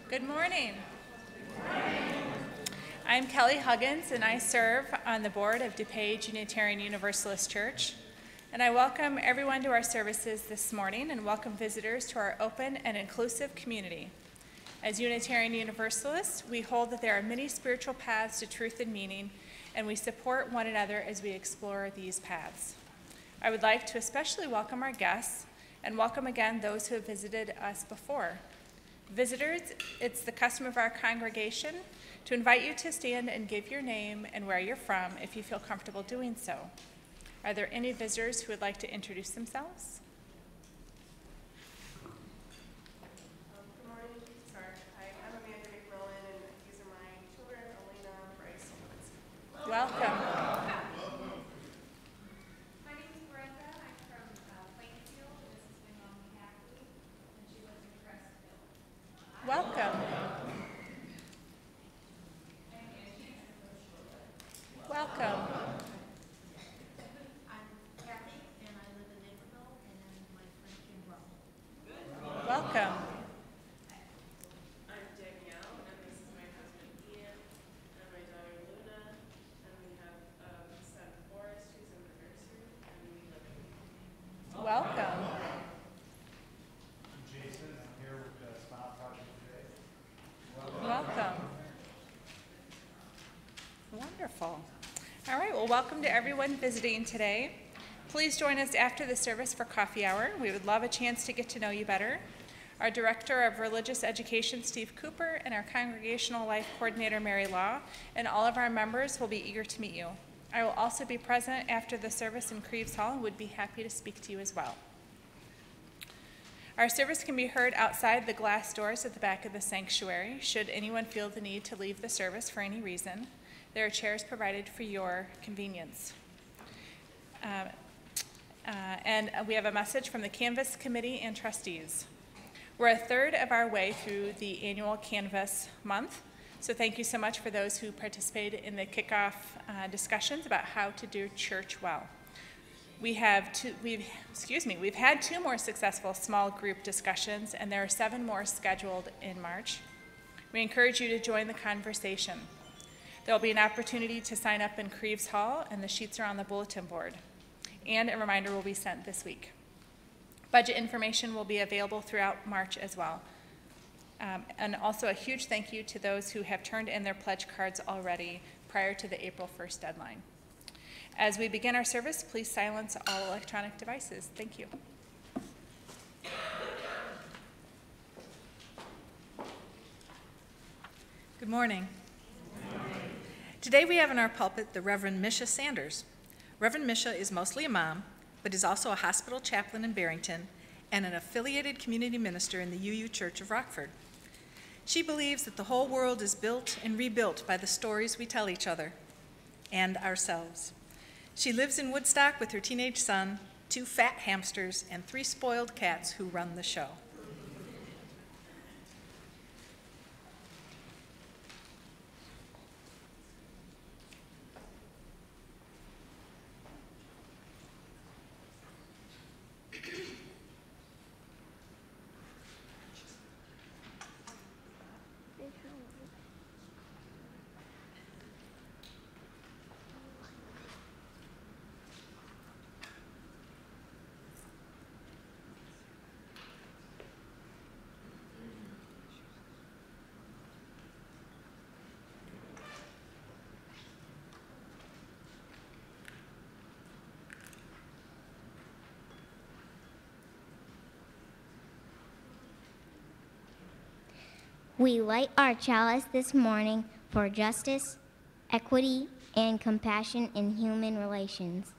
Good morning. I'm Kelly Huggins, and I serve on the board of DuPage Unitarian Universalist Church. And I welcome everyone to our services this morning and welcome visitors to our open and inclusive community. As Unitarian Universalists, we hold that there are many spiritual paths to truth and meaning, and we support one another as we explore these paths. I would like to especially welcome our guests and welcome again those who have visited us before. Visitors, it's the custom of our congregation to invite you to stand and give your name and where you're from if you feel comfortable doing so. Are there any visitors who would like to introduce themselves? Good morning. Sorry. I'm Amanda McMillan, and these are my children, Elena, Bryce, and Lindsay. Welcome. My name is Brenda. I'm from Plainfield. This is my mom, Kathy, and she lives in Crestville. Welcome. Welcome. I'm Kathy, and I live in Naperville, and my friend Kim Russell. Welcome. I'm Danielle, and this is my husband Ian, and my daughter Luna, and we have son Forrest, who's in the nursery, and we live in Welcome. I'm Jason. I'm here with the Smile Project today. Welcome. Wonderful. All right, well, welcome to everyone visiting today. Please join us after the service for coffee hour. We would love a chance to get to know you better. Our Director of Religious Education, Steve Cooper, and our Congregational Life Coordinator, Mary Law, and all of our members will be eager to meet you. I will also be present after the service in Creeves Hall and would be happy to speak to you as well. Our service can be heard outside the glass doors at the back of the sanctuary, should anyone feel the need to leave the service for any reason. There are chairs provided for your convenience. And we have a message from the Canvas Committee and trustees. We're a third of our way through the annual Canvas month, so thank you so much for those who participated in the kickoff discussions about how to do church well. We've had 2 more successful small group discussions, and there are 7 more scheduled in March. We encourage you to join the conversation. There will be an opportunity to sign up in Creeves Hall, and the sheets are on the bulletin board. And a reminder will be sent this week. Budget information will be available throughout March as well. And also a huge thank you to those who have turned in their pledge cards already prior to the April 1st deadline. As we begin our service, please silence all electronic devices. Thank you. Good morning. Today we have in our pulpit the Reverend Misha Sanders. Reverend Misha is mostly a mom, but is also a hospital chaplain in Barrington and an affiliated community minister in the UU Church of Rockford. She believes that the whole world is built and rebuilt by the stories we tell each other and ourselves. She lives in Woodstock with her teenage son, 2 fat hamsters, and 3 spoiled cats who run the show. We light our chalice this morning for justice, equity, and compassion in human relations.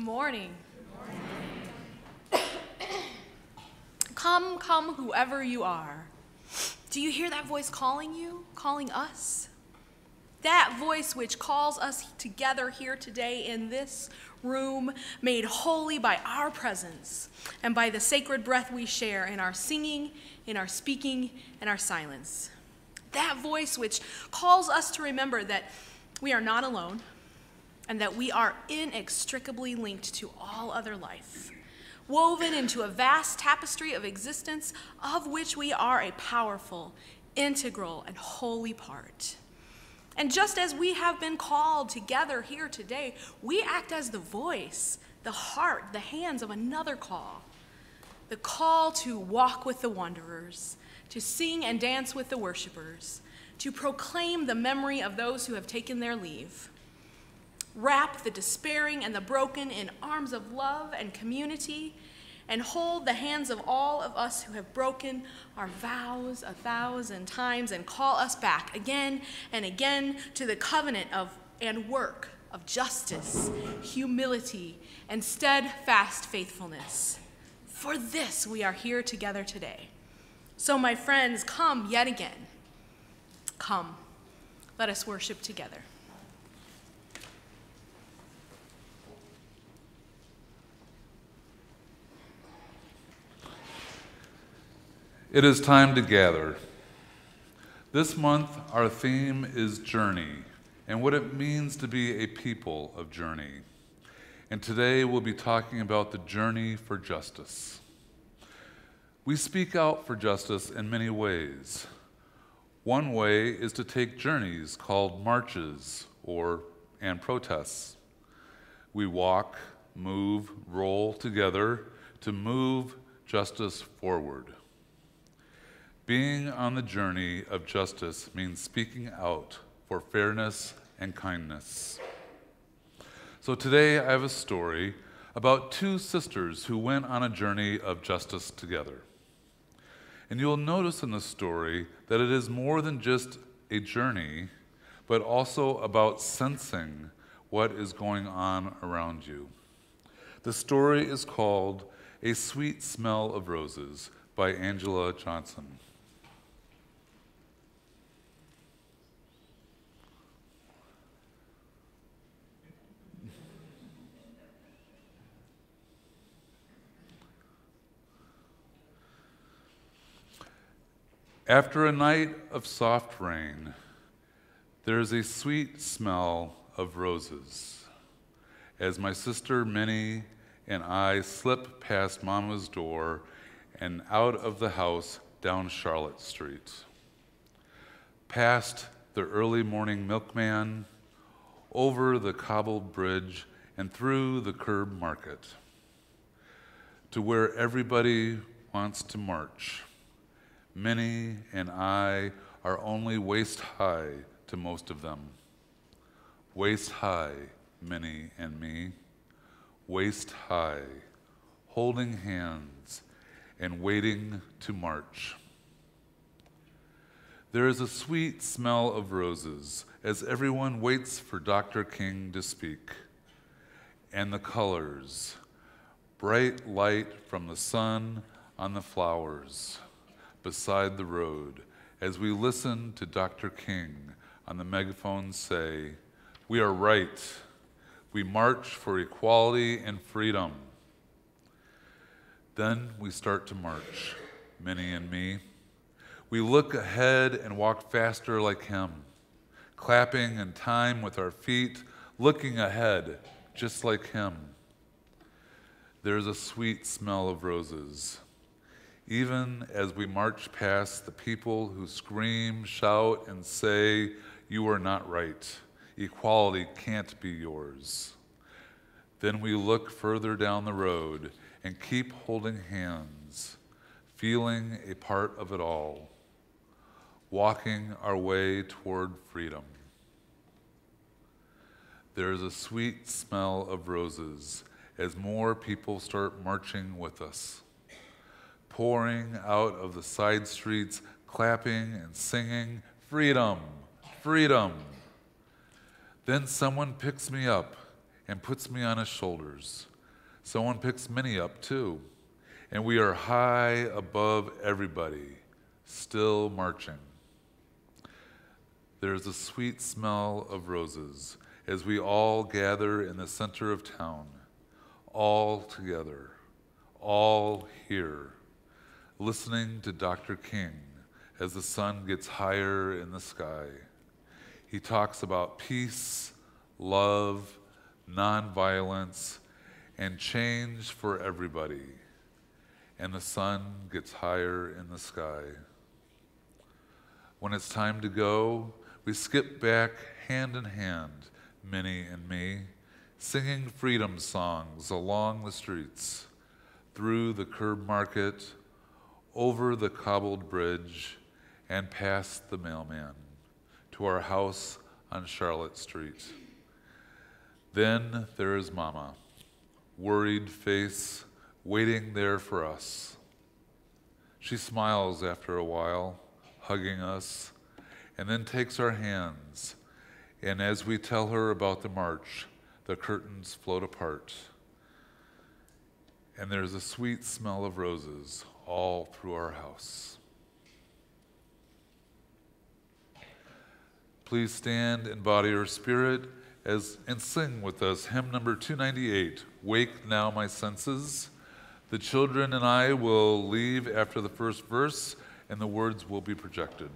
morning. Come, come, whoever you are. Do you hear that voice calling you, calling us? That voice which calls us together here today in this room, made holy by our presence and by the sacred breath we share in our singing, in our speaking, and our silence. That voice which calls us to remember that we are not alone and that we are inextricably linked to all other life, woven into a vast tapestry of existence of which we are a powerful, integral, and holy part. And just as we have been called together here today, we act as the voice, the heart, the hands of another call. The call to walk with the wanderers, to sing and dance with the worshipers, to proclaim the memory of those who have taken their leave. Wrap the despairing and the broken in arms of love and community, and hold the hands of all of us who have broken our vows 1,000 times and call us back again and again to the covenant of and work of justice, humility, and steadfast faithfulness. For this we are here together today. So my friends, come yet again. Come, let us worship together. It is time to gather. This month, our theme is journey and what it means to be a people of journey. And today we'll be talking about the journey for justice. We speak out for justice in many ways. One way is to take journeys called marches and protests. We walk, move, roll together to move justice forward. Being on the journey of justice means speaking out for fairness and kindness. So today I have a story about two sisters who went on a journey of justice together. And you'll notice in the story that it is more than just a journey, but also about sensing what is going on around you. The story is called A Sweet Smell of Roses by Angela Johnson. After a night of soft rain, there is a sweet smell of roses. As my sister Minnie and I slip past Mama's door and out of the house down Charlotte Street, past the early morning milkman, over the cobbled bridge and through the curb market, to where everybody wants to march. Minnie and I are only waist high to most of them. Waist high, Minnie and me, waist high, holding hands and waiting to march. There is a sweet smell of roses as everyone waits for Dr. King to speak. And the colors, bright light from the sun on the flowers beside the road as we listen to Dr. King on the megaphone say, "We are right. We march for equality and freedom." Then we start to march, Minnie and me. We look ahead and walk faster like him, clapping in time with our feet, looking ahead just like him. There's a sweet smell of roses. Even as we march past the people who scream, shout, and say, "You are not right. Equality can't be yours." Then we look further down the road and keep holding hands, feeling a part of it all, walking our way toward freedom. There is a sweet smell of roses as more people start marching with us, pouring out of the side streets, clapping and singing, "Freedom, freedom." Then someone picks me up and puts me on his shoulders, Someone picks Minnie up too, and we are high above everybody, still marching. There's a sweet smell of roses as we all gather in the center of town, all together, all here, listening to Dr. King as the sun gets higher in the sky. He talks about peace, love, nonviolence, and change for everybody. And the sun gets higher in the sky. When it's time to go, we skip back hand in hand, Minnie and me, singing freedom songs along the streets, through the curb market, over the cobbled bridge, and past the mailman to our house on Charlotte Street. Then there is Mama, worried face, waiting there for us. She smiles after a while, hugging us, and then takes our hands. And as we tell her about the march, the curtains float apart. And there's a sweet smell of roses all through our house. Please stand in body or spirit and sing with us hymn number 298, Wake Now My Senses. The children and I will leave after the first verse, and the words will be projected.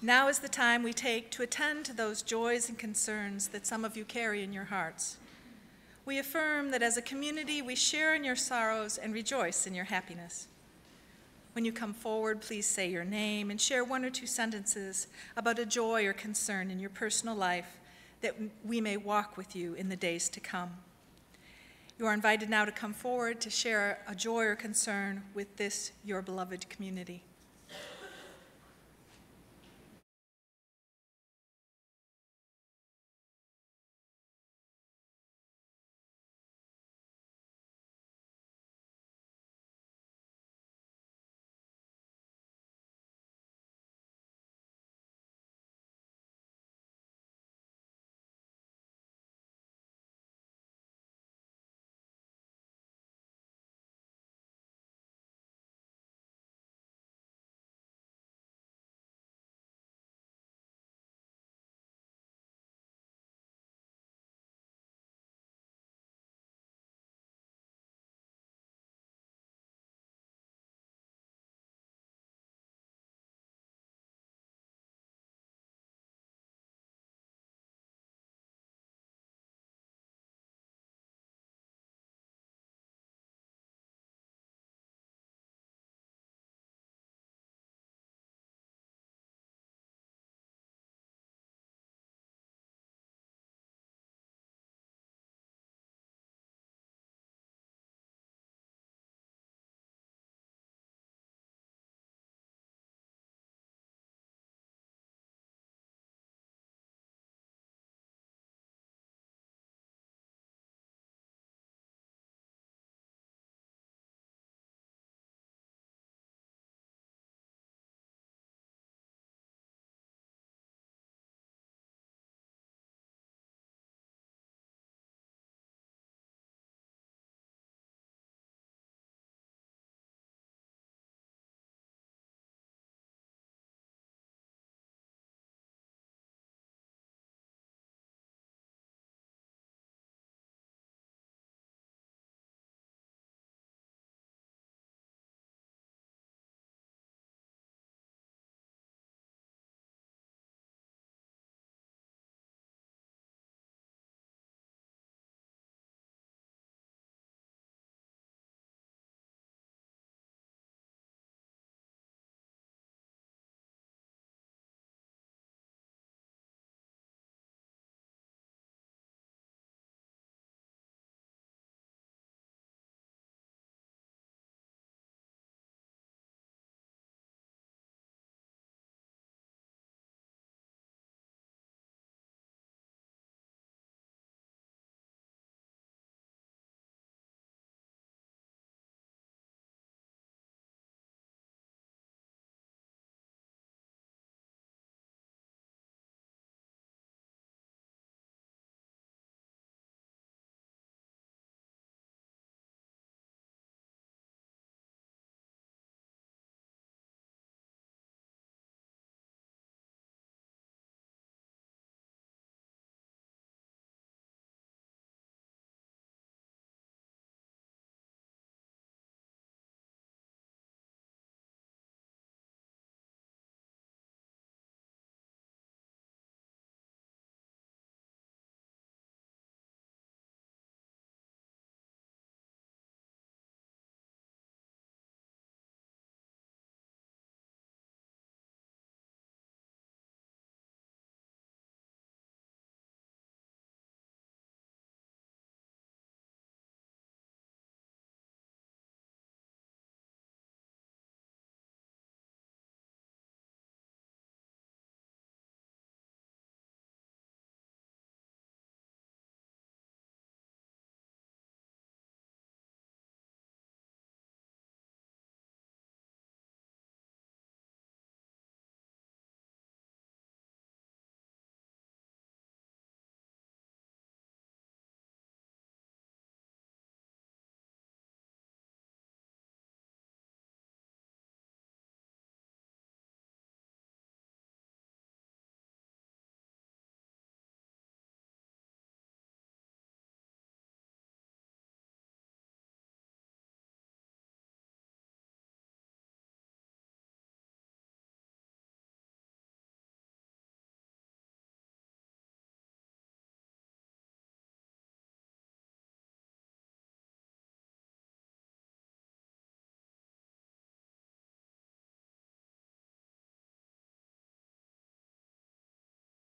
Now is the time we take to attend to those joys and concerns that some of you carry in your hearts. We affirm that as a community we share in your sorrows and rejoice in your happiness. When you come forward, please say your name and share one or two sentences about a joy or concern in your personal life that we may walk with you in the days to come. You are invited now to come forward to share a joy or concern with this, your beloved community.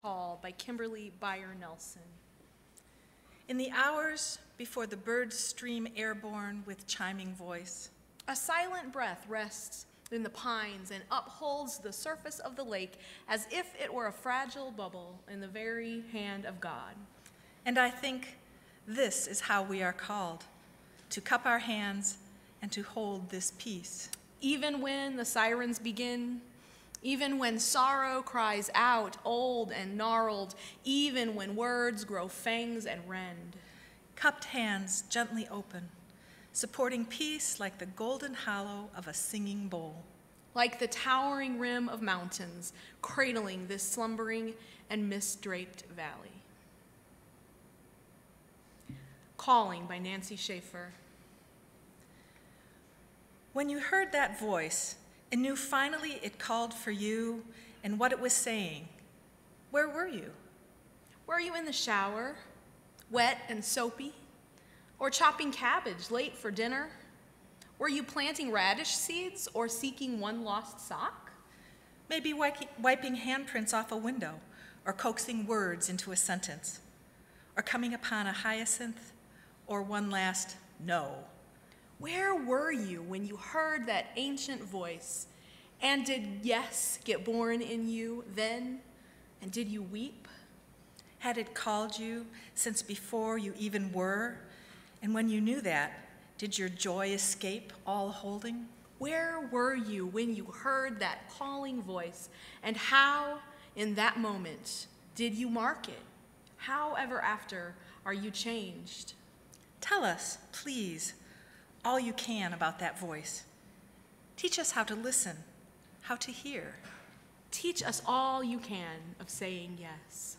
Call by Kimberly Byer Nelson. In the hours before the birds stream airborne with chiming voice, A silent breath rests in the pines and upholds the surface of the lake as if it were a fragile bubble in the very hand of God. and I think this is how we are called, to cup our hands and to hold this peace. Even when the sirens begin, even when sorrow cries out, old and gnarled, even when words grow fangs and rend. Cupped hands gently open, supporting peace like the golden hollow of a singing bowl. Like the towering rim of mountains, cradling this slumbering and mist-draped valley. Calling by Nancy Schaefer. When you heard that voice and knew finally it called for you and what it was saying, where were you? Were you in the shower, wet and soapy? Or chopping cabbage late for dinner? Were you planting radish seeds or seeking one lost sock? Maybe wiping handprints off a window or coaxing words into a sentence, or coming upon a hyacinth or one last no. Where were you when you heard that ancient voice? And did yes get born in you then? And did you weep? Had it called you since before you even were? And when you knew that, did your joy escape all holding? Where were you when you heard that calling voice? And how, in that moment, did you mark it? How ever after are you changed? Tell us, please, all you can about that voice. Teach us how to listen, how to hear. Teach us all you can of saying yes.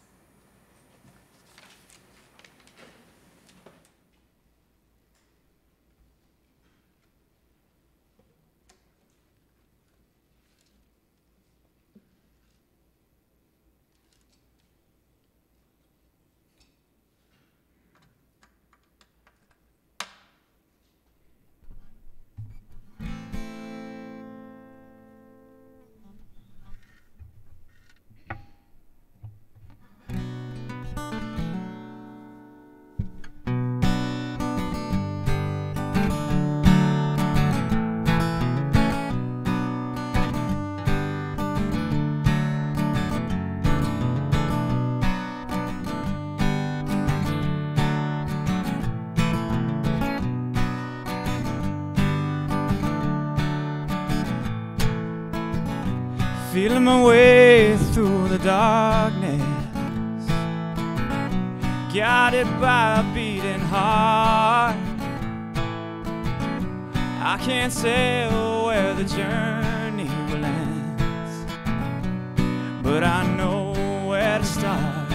Feeling my way through the darkness, guided by a beating heart. I can't tell where the journey will end, but I know where to start.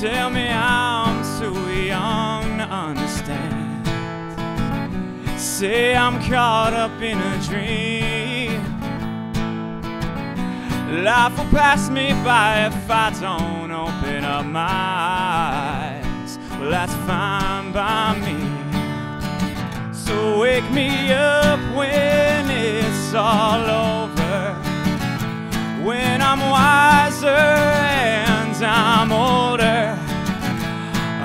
Tell me I'm too young to understand. Say I'm caught up in a dream. Life will pass me by if I don't open up my eyes. Well, that's fine by me. So wake me up when it's all over, when I'm wiser and I'm older.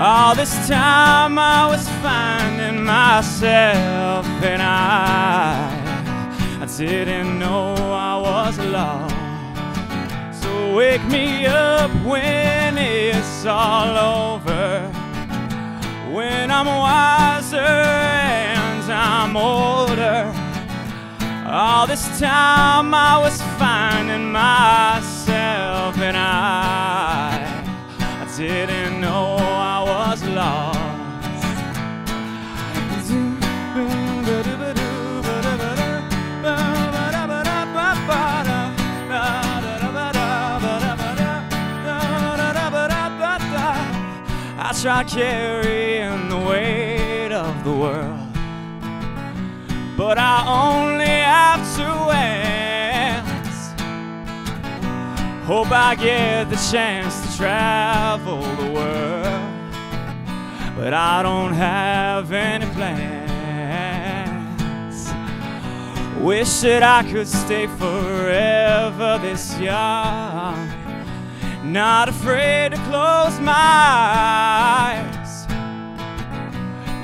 All this time I was finding myself, and I didn't know I was lost. So wake me up when it's all over, when I'm wiser and I'm older. All this time I was finding myself, and I didn't know I was lost. I tried carrying the weight of the world, but I only have 2 hands. Hope I get the chance to travel the world, but I don't have any plans. Wish that I could stay forever this young. Not afraid to close my eyes.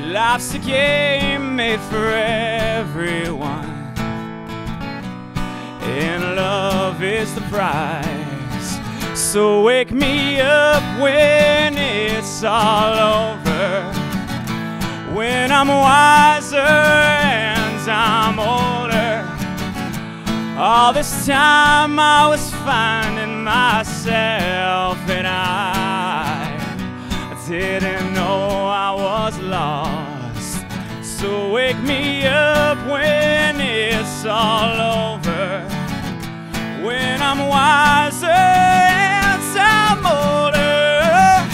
Life's a game made for everyone, and love is the prize. So wake me up when it's all over, when I'm wiser and I'm older. All this time I was finding myself, and I didn't know I was lost. So wake me up when it's all over, when I'm wiser and I'm older.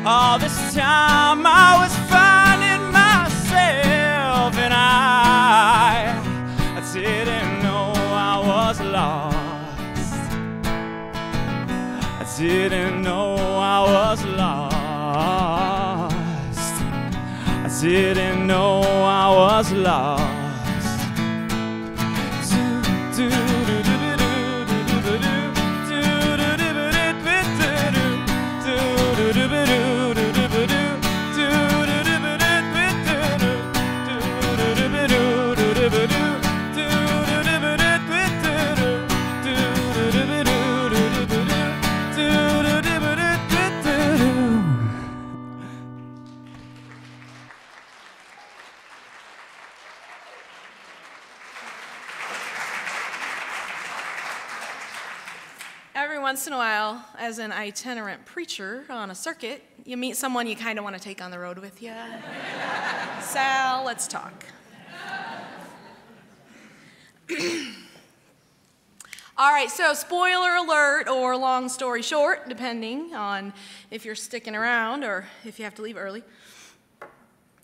All this time I was finding myself, and I didn't know I was lost. I didn't know I was lost. I didn't know I was lost. Every once in a while, as an itinerant preacher on a circuit, you meet someone you kind of want to take on the road with you. Sal, let's talk. All right, so spoiler alert, or long story short, depending on if you're sticking around or if you have to leave early.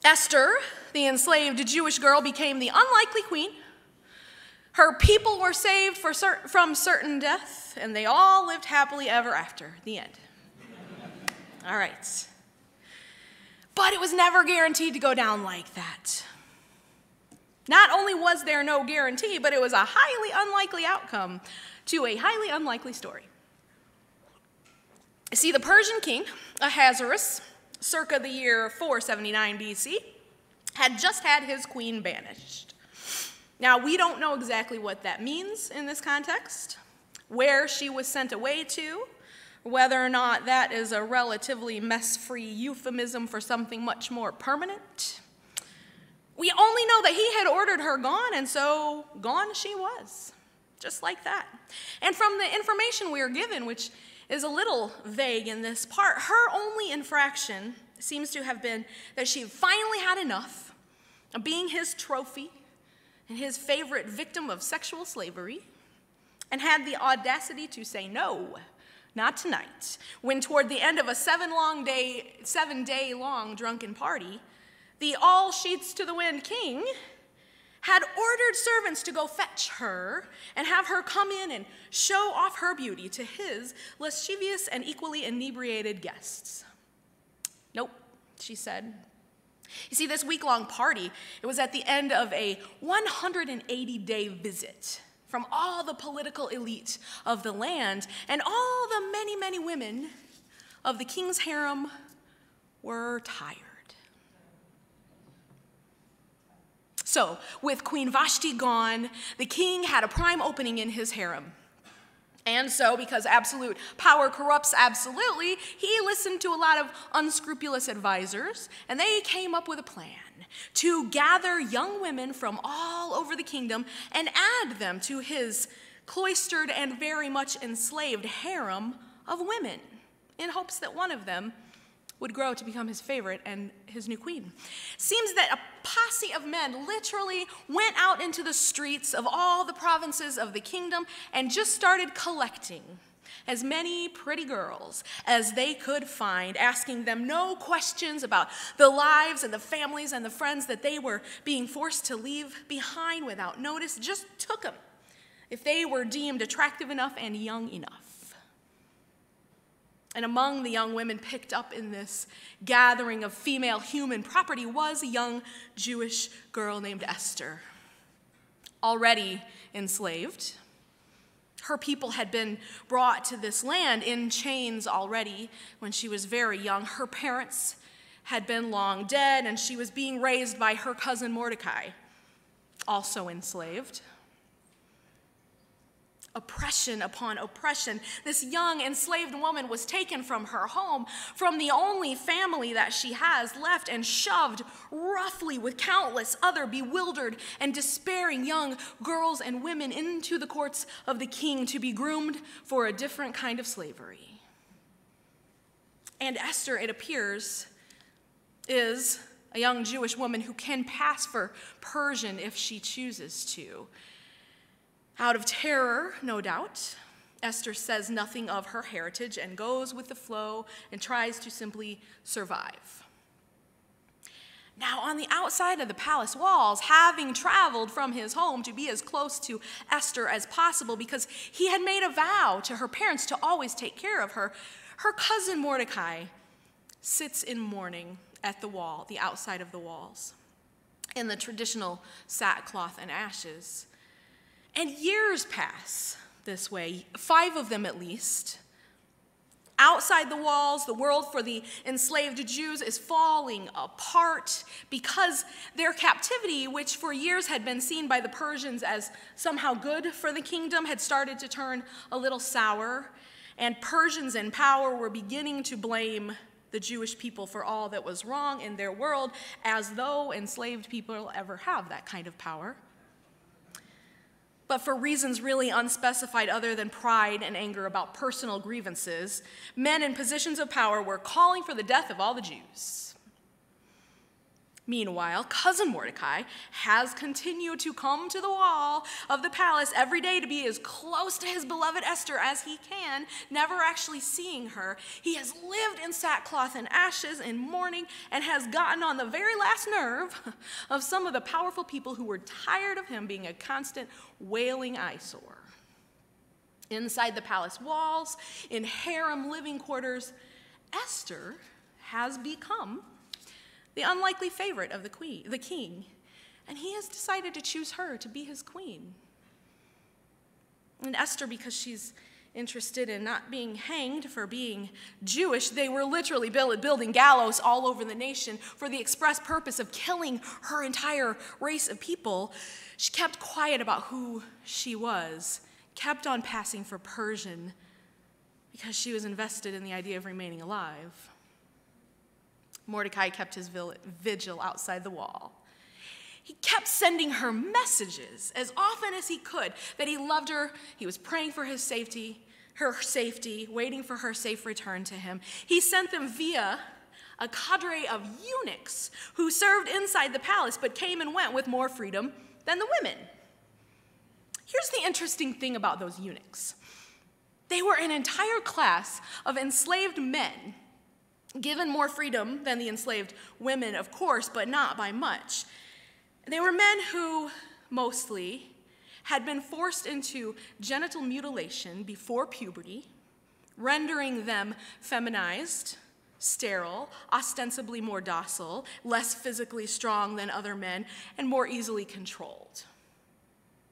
Esther, the enslaved Jewish girl, became the unlikely queen. Her people were saved from certain death, and they all lived happily ever after. The end. All right. But it was never guaranteed to go down like that. Not only was there no guarantee, but it was a highly unlikely outcome to a highly unlikely story. See, the Persian king, Ahasuerus, circa the year 479 BC, had just had his queen banished. Now, we don't know exactly what that means in this context, where she was sent away to, whether or not that is a relatively mess-free euphemism for something much more permanent. We only know that he had ordered her gone, and so gone she was, just like that. And from the information we are given, which is a little vague in this part, her only infraction seems to have been that she finally had enough of being his trophy and his favorite victim of sexual slavery, and had the audacity to say no, not tonight, when toward the end of a 7-day long drunken party, the all sheets to the wind king had ordered servants to go fetch her and have her come in and show off her beauty to his lascivious and equally inebriated guests. Nope, she said. You see, this week-long party, it was at the end of a 180-day visit from all the political elite of the land, and all the many, many women of the king's harem were tired. So, with Queen Vashti gone, the king had a prime opening in his harem. And so, because absolute power corrupts absolutely, he listened to a lot of unscrupulous advisors, and they came up with a plan to gather young women from all over the kingdom and add them to his cloistered and very much enslaved harem of women, in hopes that one of them would grow to become his favorite and his new queen. Seems that a posse of men literally went out into the streets of all the provinces of the kingdom and just started collecting as many pretty girls as they could find, asking them no questions about the lives and the families and the friends that they were being forced to leave behind without notice. Just took them if they were deemed attractive enough and young enough. And among the young women picked up in this gathering of female human property was a young Jewish girl named Esther. already enslaved. Her people had been brought to this land in chains already when she was very young. Her parents had been long dead, and she was being raised by her cousin Mordecai, also enslaved. Oppression upon oppression. This young enslaved woman was taken from her home, from the only family that she has left, and shoved roughly with countless other bewildered and despairing young girls and women into the courts of the king to be groomed for a different kind of slavery. And Esther, it appears, is a young Jewish woman who can pass for Persian if she chooses to. Out of terror, no doubt, Esther says nothing of her heritage and goes with the flow and tries to simply survive. Now, on the outside of the palace walls, having traveled from his home to be as close to Esther as possible because he had made a vow to her parents to always take care of her, her cousin Mordecai sits in mourning at the wall, the outside of the walls, in the traditional sackcloth and ashes. And years pass this way, 5 of them at least. Outside the walls, the world for the enslaved Jews is falling apart because their captivity, which for years had been seen by the Persians as somehow good for the kingdom, had started to turn a little sour, and Persians in power were beginning to blame the Jewish people for all that was wrong in their world, as though enslaved people ever have that kind of power. But for reasons really unspecified other than pride and anger about personal grievances, men in positions of power were calling for the death of all the Jews. Meanwhile, cousin Mordecai has continued to come to the wall of the palace every day to be as close to his beloved Esther as he can, never actually seeing her. He has lived in sackcloth and ashes in mourning and has gotten on the very last nerve of some of the powerful people who were tired of him being a constant wailing eyesore. Inside the palace walls, in harem living quarters, Esther has become the unlikely favorite of the king, and he has decided to choose her to be his queen. And Esther, because she's interested in not being hanged for being Jewish, they were literally building gallows all over the nation for the express purpose of killing her entire race of people. She kept quiet about who she was, kept on passing for Persian because she was invested in the idea of remaining alive. Mordecai kept his vigil outside the wall. He kept sending her messages as often as he could that he loved her. He was praying for her safety, waiting for her safe return to him. He sent them via a cadre of eunuchs who served inside the palace but came and went with more freedom than the women. Here's the interesting thing about those eunuchs. They were an entire class of enslaved men, given more freedom than the enslaved women, of course, but not by much. They were men who, mostly, had been forced into genital mutilation before puberty, rendering them feminized, sterile, ostensibly more docile, less physically strong than other men, and more easily controlled.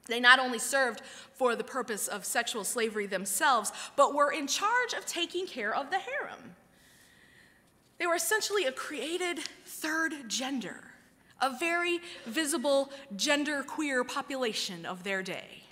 They not only served for the purpose of sexual slavery themselves, but were in charge of taking care of the harem. They were essentially a created third gender, a very visible genderqueer population of their day.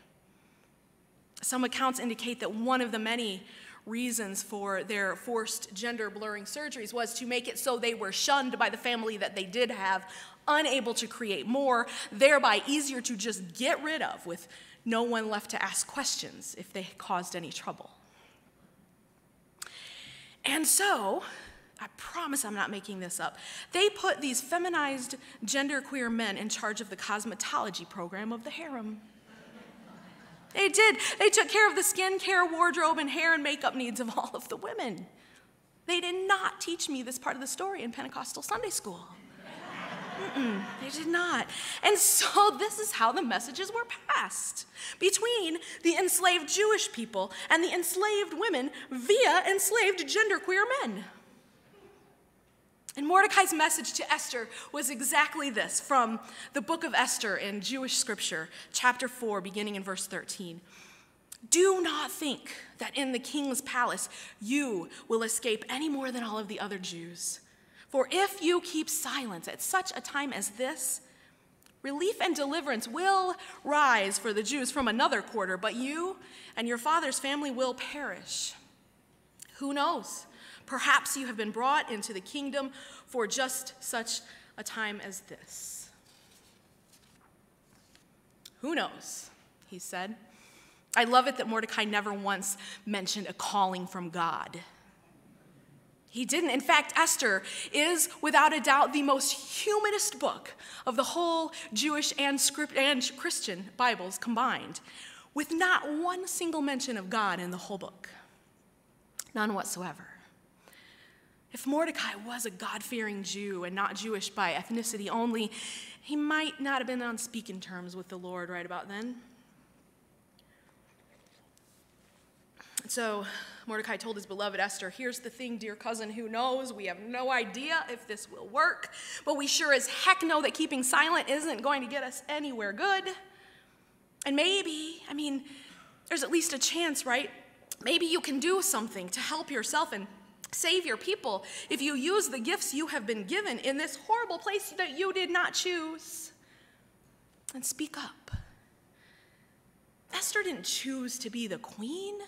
Some accounts indicate that one of the many reasons for their forced gender-blurring surgeries was to make it so they were shunned by the family that they did have, unable to create more, thereby easier to just get rid of with no one left to ask questions if they caused any trouble. And so, I promise I'm not making this up, they put these feminized genderqueer men in charge of the cosmetology program of the harem. They did. They took care of the skincare, wardrobe, and hair and makeup needs of all of the women. They did not teach me this part of the story in Pentecostal Sunday school. They did not. And so this is how the messages were passed between the enslaved Jewish people and the enslaved women via enslaved genderqueer men. And Mordecai's message to Esther was exactly this, from the book of Esther in Jewish scripture, chapter 4, beginning in verse 13. Do not think that in the king's palace you will escape any more than all of the other Jews. For if you keep silence at such a time as this, relief and deliverance will rise for the Jews from another quarter, but you and your father's family will perish. Who knows? Perhaps you have been brought into the kingdom for just such a time as this. Who knows? He said. I love it that Mordecai never once mentioned a calling from God. He didn't. In fact, Esther is, without a doubt, the most humanist book of the whole Jewish and Christian Bibles combined, with not one single mention of God in the whole book. None whatsoever. If Mordecai was a God-fearing Jew and not Jewish by ethnicity only, he might not have been on speaking terms with the Lord right about then. So Mordecai told his beloved Esther, here's the thing, dear cousin, who knows? We have no idea if this will work, but we sure as heck know that keeping silent isn't going to get us anywhere good. And maybe, there's at least a chance, right? Maybe you can do something to help yourself and save your people if you use the gifts you have been given in this horrible place that you did not choose. And speak up. Esther didn't choose to be the queen.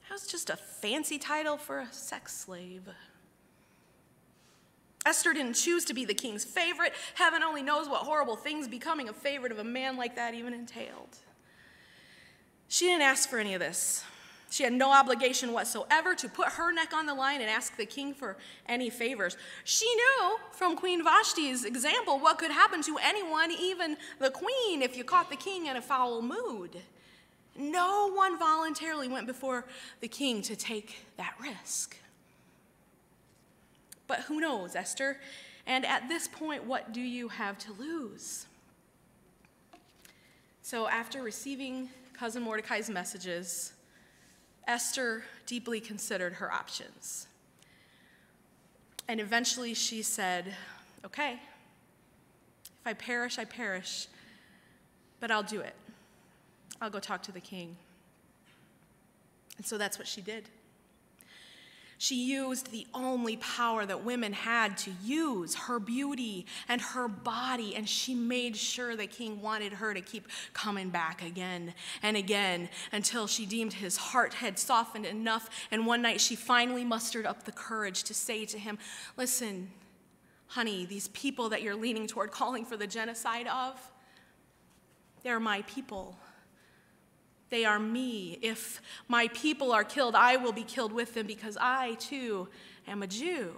That was just a fancy title for a sex slave. Esther didn't choose to be the king's favorite. Heaven only knows what horrible things becoming a favorite of a man like that even entailed. She didn't ask for any of this. She had no obligation whatsoever to put her neck on the line and ask the king for any favors. She knew from Queen Vashti's example what could happen to anyone, even the queen, if you caught the king in a foul mood. No one voluntarily went before the king to take that risk. But who knows, Esther? And at this point, what do you have to lose? So after receiving cousin Mordecai's messages, Esther deeply considered her options. And eventually she said, okay, if I perish, I perish, but I'll do it. I'll go talk to the king. And so that's what she did. She used the only power that women had to use, her beauty and her body, and she made sure the king wanted her to keep coming back again and again until she deemed his heart had softened enough, and one night she finally mustered up the courage to say to him, listen, honey, these people that you're leaning toward calling for the genocide of, they're my people. They are me. If my people are killed, I will be killed with them because I, too, am a Jew.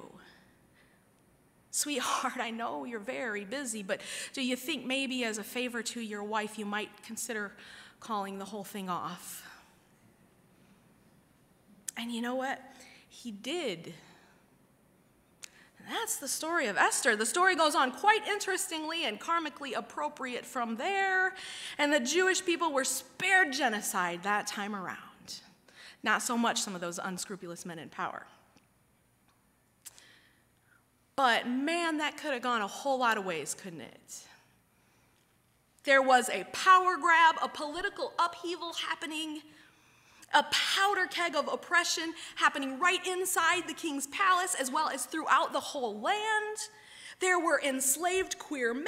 Sweetheart, I know you're very busy, but do you think maybe as a favor to your wife you might consider calling the whole thing off? And you know what? He did. That's the story of Esther. The story goes on quite interestingly and karmically appropriate from there. And the Jewish people were spared genocide that time around. Not so much some of those unscrupulous men in power. But man, that could have gone a whole lot of ways, couldn't it? There was a power grab, a political upheaval happening, a powder keg of oppression happening right inside the king's palace as well as throughout the whole land. There were enslaved queer men,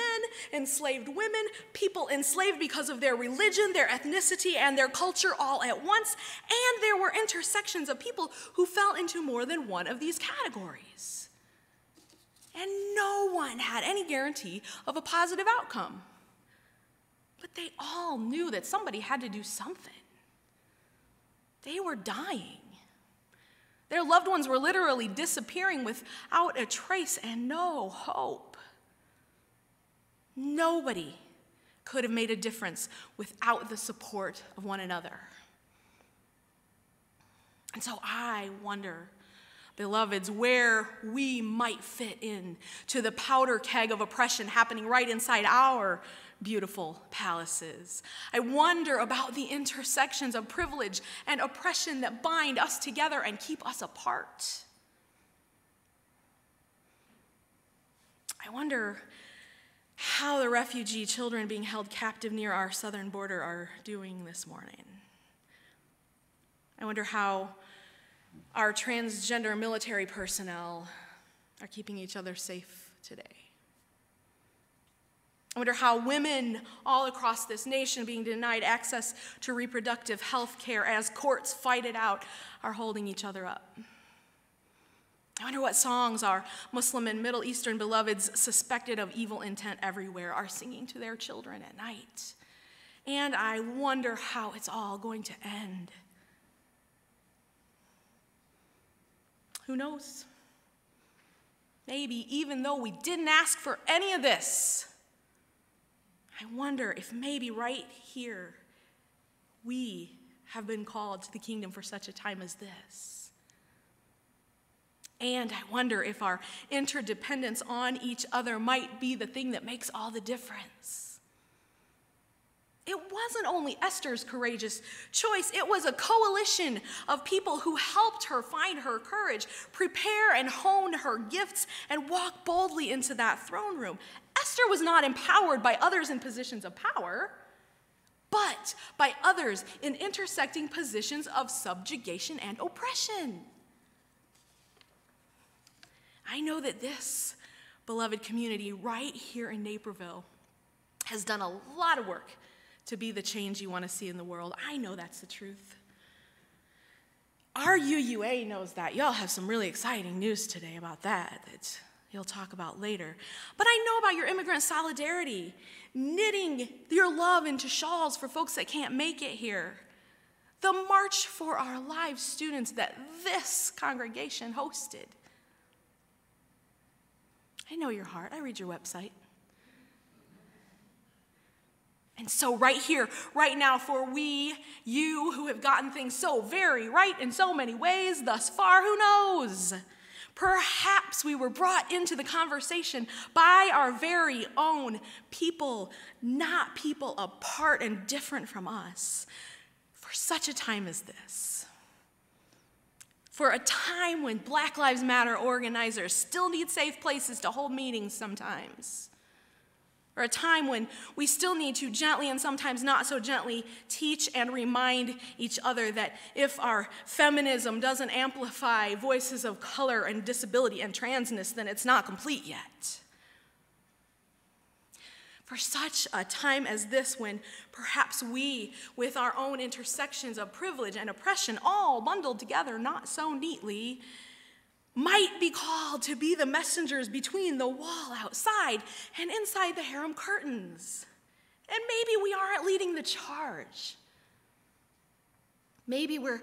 enslaved women, people enslaved because of their religion, their ethnicity, and their culture all at once. And there were intersections of people who fell into more than one of these categories. And no one had any guarantee of a positive outcome. But they all knew that somebody had to do something. They were dying. Their loved ones were literally disappearing without a trace and no hope. Nobody could have made a difference without the support of one another. And so I wonder, beloveds, where we might fit in to the powder keg of oppression happening right inside our beautiful palaces. I wonder about the intersections of privilege and oppression that bind us together and keep us apart. I wonder how the refugee children being held captive near our southern border are doing this morning. I wonder how our transgender military personnel are keeping each other safe today. I wonder how women all across this nation being denied access to reproductive health care as courts fight it out are holding each other up. I wonder what songs our Muslim and Middle Eastern beloveds suspected of evil intent everywhere are singing to their children at night. And I wonder how it's all going to end. Who knows? Maybe even though we didn't ask for any of this, I wonder if maybe right here we have been called to the kingdom for such a time as this. And I wonder if our interdependence on each other might be the thing that makes all the difference. It wasn't only Esther's courageous choice, it was a coalition of people who helped her find her courage, prepare and hone her gifts, and walk boldly into that throne room. Esther was not empowered by others in positions of power, but by others in intersecting positions of subjugation and oppression. I know that this beloved community right here in Naperville has done a lot of work to be the change you want to see in the world. I know that's the truth. Our UUA knows that. Y'all have some really exciting news today about that you'll talk about later. But I know about your immigrant solidarity, knitting your love into shawls for folks that can't make it here. The March for Our Lives students that this congregation hosted. I know your heart. I read your website. And so right here, right now, for you who have gotten things so very right in so many ways thus far, who knows? Perhaps we were brought into the conversation by our very own people, not people apart and different from us, for such a time as this. For a time when Black Lives Matter organizers still need safe places to hold meetings sometimes. Or a time when we still need to gently and sometimes not so gently teach and remind each other that if our feminism doesn't amplify voices of color and disability and transness, then it's not complete yet. For such a time as this, when perhaps we, with our own intersections of privilege and oppression, all bundled together not so neatly, might be called to be the messengers between the wall outside and inside the harem curtains. And maybe we aren't leading the charge. Maybe we're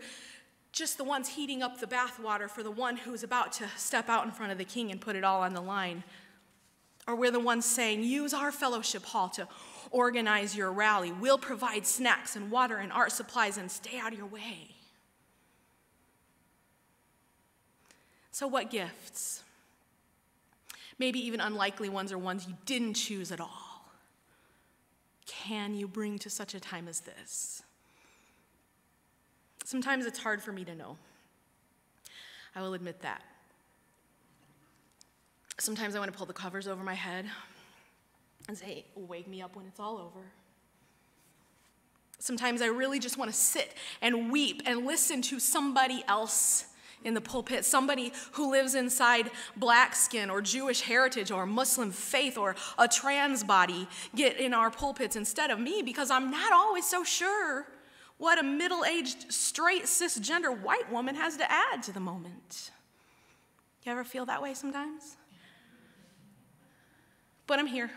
just the ones heating up the bathwater for the one who's about to step out in front of the king and put it all on the line. Or we're the ones saying, use our fellowship hall to organize your rally. We'll provide snacks and water and art supplies and stay out of your way. So what gifts, maybe even unlikely ones or ones you didn't choose at all, can you bring to such a time as this? Sometimes it's hard for me to know. I will admit that. Sometimes I want to pull the covers over my head and say, wake me up when it's all over. Sometimes I really just want to sit and weep and listen to somebody else in the pulpit, somebody who lives inside black skin or Jewish heritage or Muslim faith or a trans body get in our pulpits instead of me, because I'm not always so sure what a middle-aged, straight, cisgender white woman has to add to the moment. You ever feel that way sometimes? But I'm here.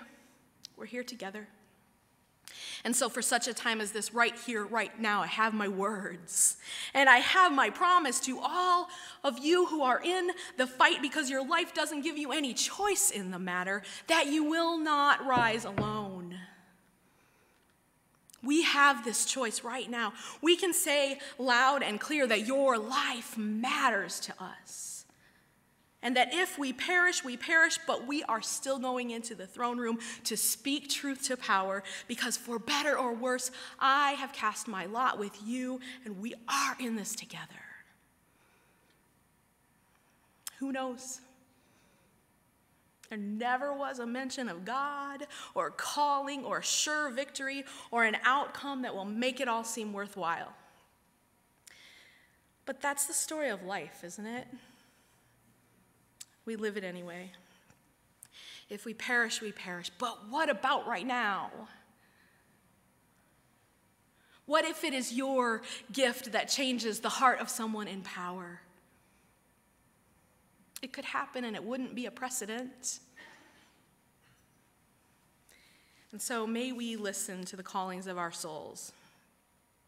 We're here together. And so for such a time as this, right here, right now, I have my words. And I have my promise to all of you who are in the fight because your life doesn't give you any choice in the matter, that you will not rise alone. We have this choice right now. We can say loud and clear that your life matters to us. And that if we perish, but we are still going into the throne room to speak truth to power, because for better or worse, I have cast my lot with you, and we are in this together. Who knows? There never was a mention of God or calling or sure victory or an outcome that will make it all seem worthwhile. But that's the story of life, isn't it? We live it anyway. If we perish, we perish. But what about right now? What if it is your gift that changes the heart of someone in power? It could happen and it wouldn't be a precedent. And so may we listen to the callings of our souls.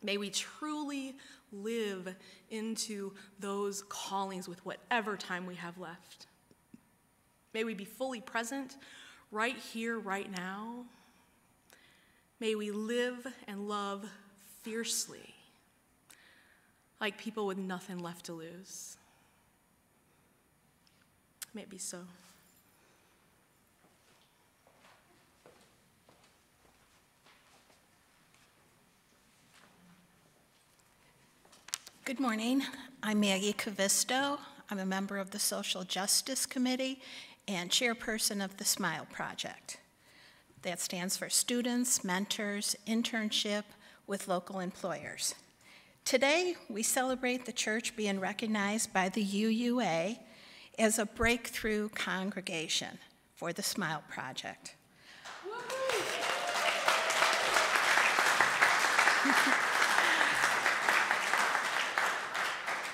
May we truly live into those callings with whatever time we have left. May we be fully present right here, right now. May we live and love fiercely, like people with nothing left to lose. May it be so. Good morning. I'm Maggie Cavisto. I'm a member of the Social Justice Committee and chairperson of the SMILE Project. That stands for Students, Mentors, Internship with Local Employers. Today, we celebrate the church being recognized by the UUA as a breakthrough congregation for the SMILE Project.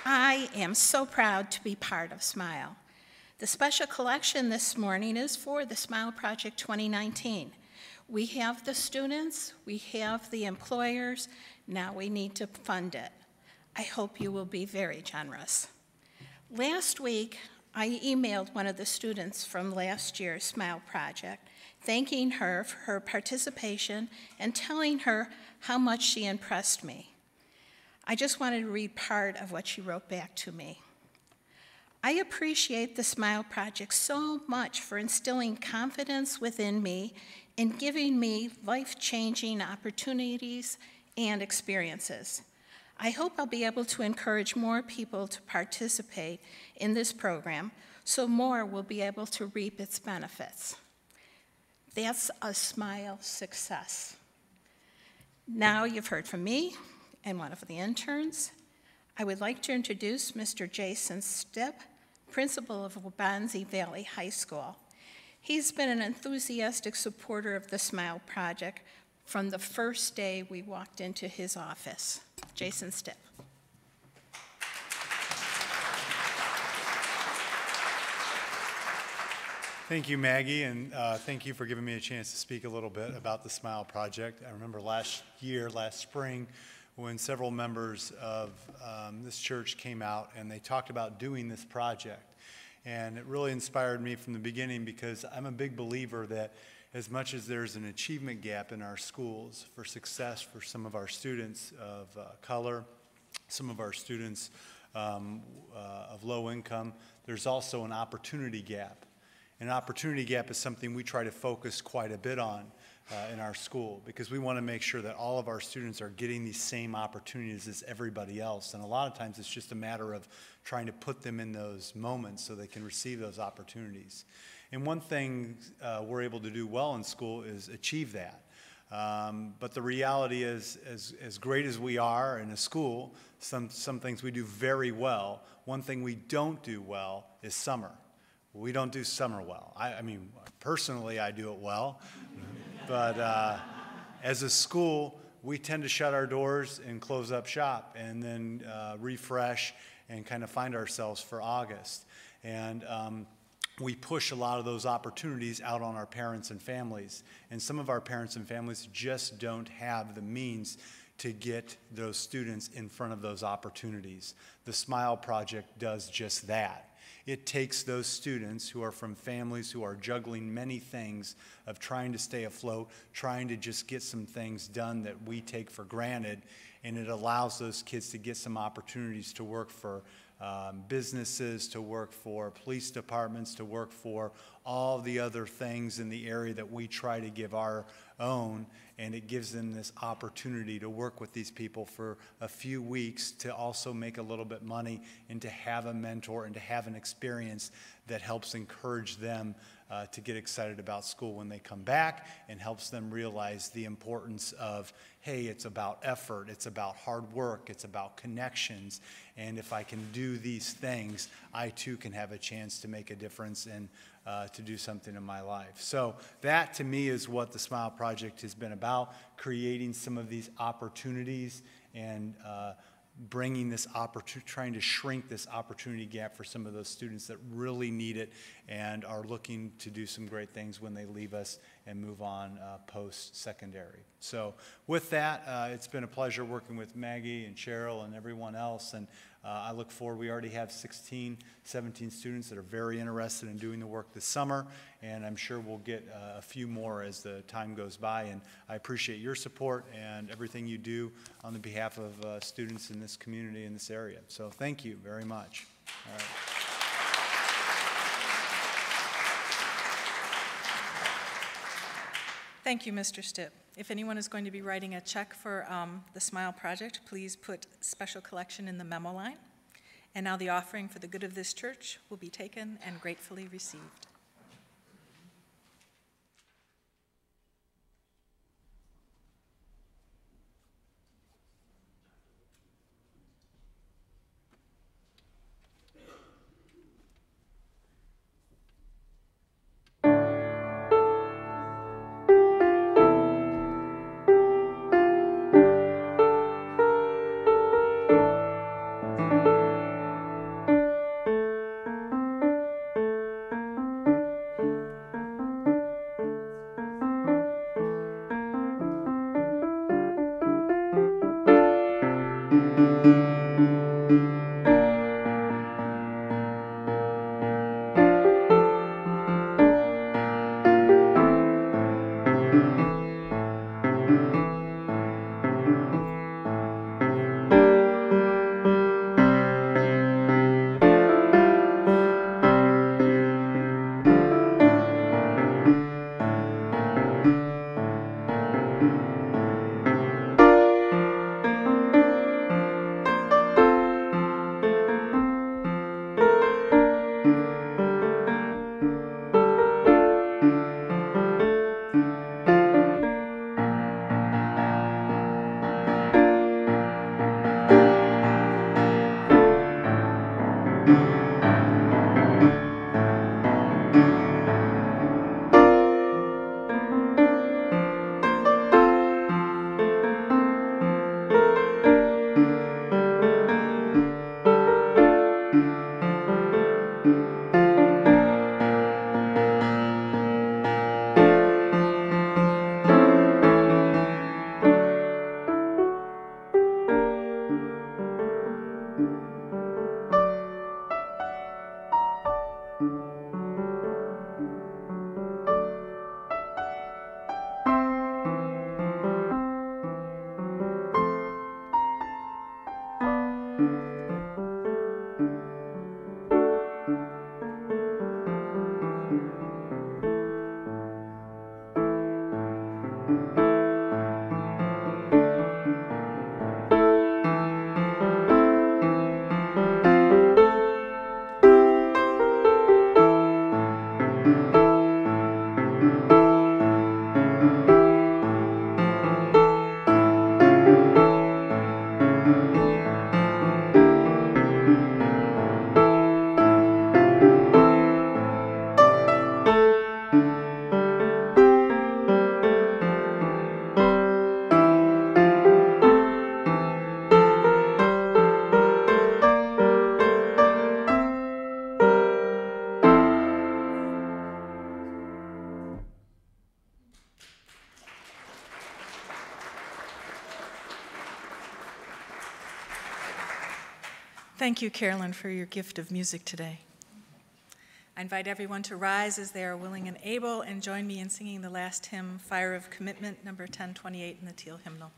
I am so proud to be part of SMILE. The special collection this morning is for the SMILE Project 2019. We have the students, we have the employers, now we need to fund it. I hope you will be very generous. Last week, I emailed one of the students from last year's SMILE Project, thanking her for her participation and telling her how much she impressed me. I just wanted to read part of what she wrote back to me. I appreciate the SMILE Project so much for instilling confidence within me and giving me life-changing opportunities and experiences. I hope I'll be able to encourage more people to participate in this program so more will be able to reap its benefits. That's a SMILE success. Now you've heard from me and one of the interns. I would like to introduce Mr. Jason Stipp, principal of Wabansie Valley High School. He's been an enthusiastic supporter of the SMILE Project from the first day we walked into his office. Jason Stipp. Thank you, Maggie, and thank you for giving me a chance to speak a little bit about the SMILE Project. I remember last spring, when several members of this church came out and they talked about doing this project. And it really inspired me from the beginning because I'm a big believer that as much as there's an achievement gap in our schools for success for some of our students of color, some of our students of low income, there's also an opportunity gap. An opportunity gap is something we try to focus quite a bit on in our school because we want to make sure that all of our students are getting these same opportunities as everybody else. And a lot of times it's just a matter of trying to put them in those moments so they can receive those opportunities. And one thing we're able to do well in school is achieve that. But the reality is, as great as we are in a school, some things we do very well. One thing we don't do well is summer. We don't do summer well. I mean, personally, I do it well. But as a school, we tend to shut our doors and close up shop and then refresh and kind of find ourselves for August. And we push a lot of those opportunities out on our parents and families. And some of our parents and families just don't have the means to get those students in front of those opportunities. The SMILE Project does just that. It takes those students who are from families who are juggling many things of trying to stay afloat, trying to just get some things done that we take for granted, and it allows those kids to get some opportunities to work for businesses, to work for police departments, to work for all the other things in the area that we try to give our own, and it gives them this opportunity to work with these people for a few weeks to also make a little bit money and to have a mentor and to have an experience that helps encourage them to get excited about school when they come back, and helps them realize the importance of, hey, it's about effort, it's about hard work, it's about connections, and if I can do these things, I too can have a chance to make a difference and to do something in my life. So that to me is what the Smile Project has been about, creating some of these opportunities and bringing this opportunity, trying to shrink this opportunity gap for some of those students that really need it and are looking to do some great things when they leave us and move on post-secondary. So with that, it's been a pleasure working with Maggie and Cheryl and everyone else, and I look forward. We already have 16, 17 students that are very interested in doing the work this summer, and I'm sure we'll get a few more as the time goes by, and I appreciate your support and everything you do on the behalf of students in this community, in this area. So thank you very much. All right. Thank you, Mr. Stipp. If anyone is going to be writing a check for the Smile Project, please put special collection in the memo line. And now the offering for the good of this church will be taken and gratefully received. Thank you, Carolyn, for your gift of music today. I invite everyone to rise as they are willing and able and join me in singing the last hymn, Fire of Commitment, number 1028 in the Teal Hymnal.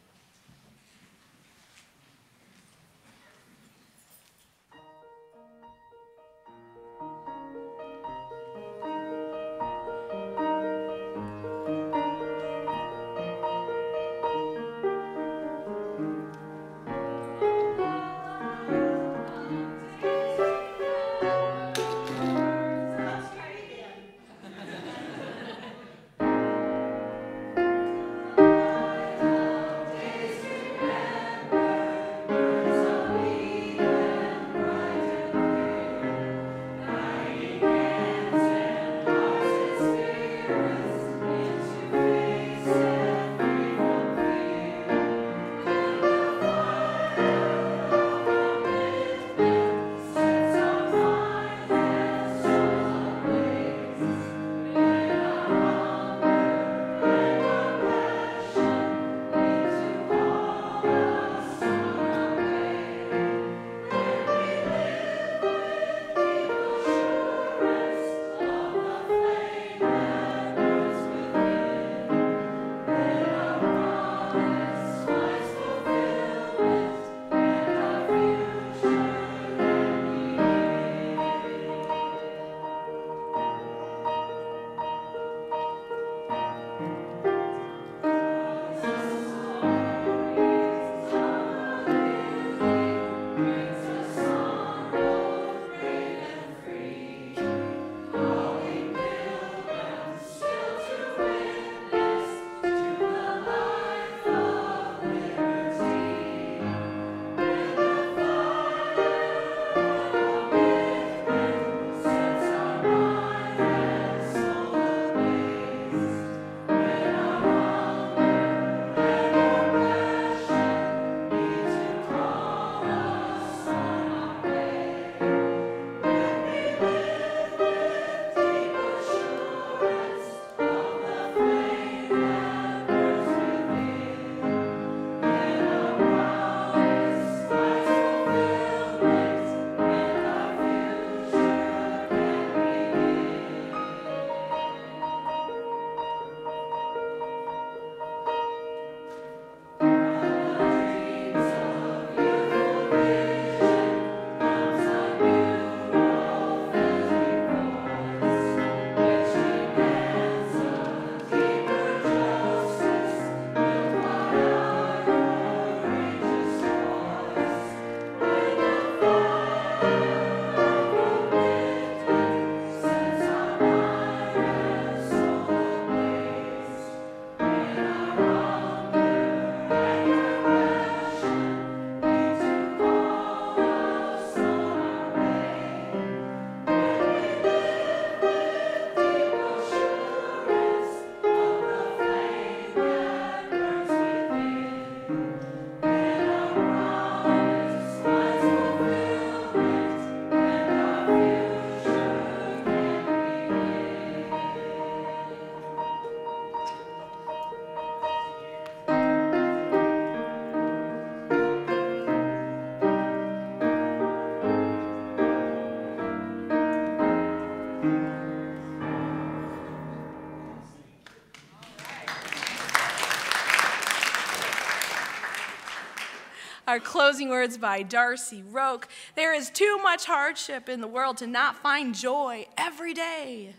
Our closing words by Darcy Roque. There is too much hardship in the world to not find joy every day.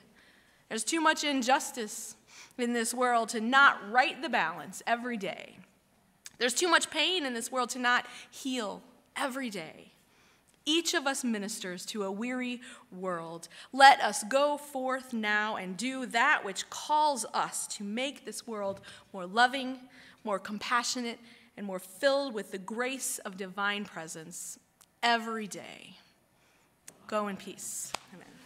There's too much injustice in this world to not right the balance every day. There's too much pain in this world to not heal every day. Each of us ministers to a weary world. Let us go forth now and do that which calls us to make this world more loving, more compassionate, and more filled with the grace of divine presence every day. Go in peace. Amen.